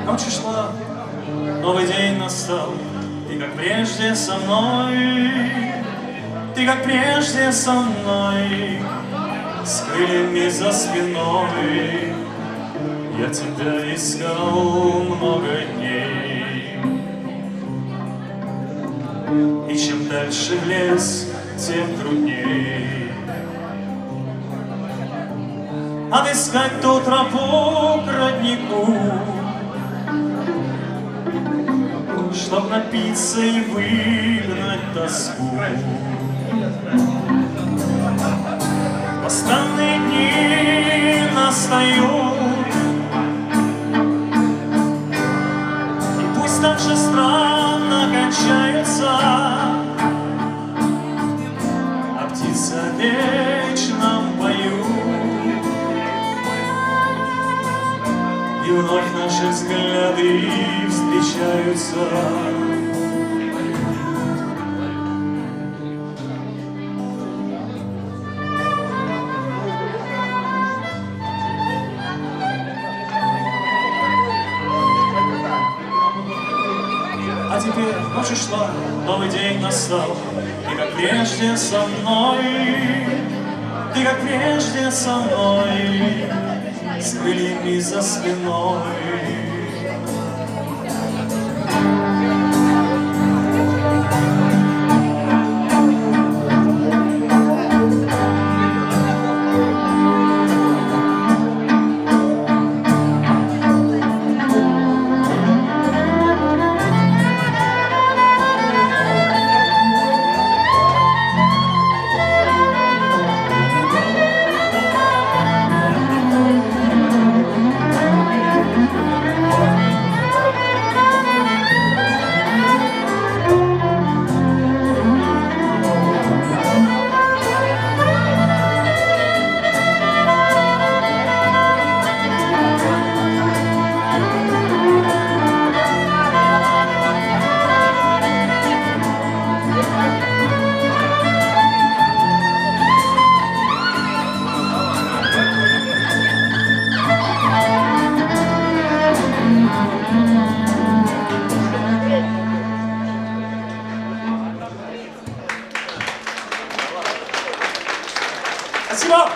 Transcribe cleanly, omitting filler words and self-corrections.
Ночь ушла, новый день настал, ты как прежде со мной, ты как прежде со мной, с крыльями за спиной. Я тебя искал много дней, и чем дальше в лес, тем трудней отыскать ту тропу к роднику, чтоб напиться и выгнать тоску. Но странные дни настают, и пусть так же странно кончаются, а птицы опять нам поют, и вновь наши взгляды встречаются. А теперь ночь ушла, новый день настал, ты как прежде со мной, ты как прежде со мной, с крыльями за спиной. Спасибо!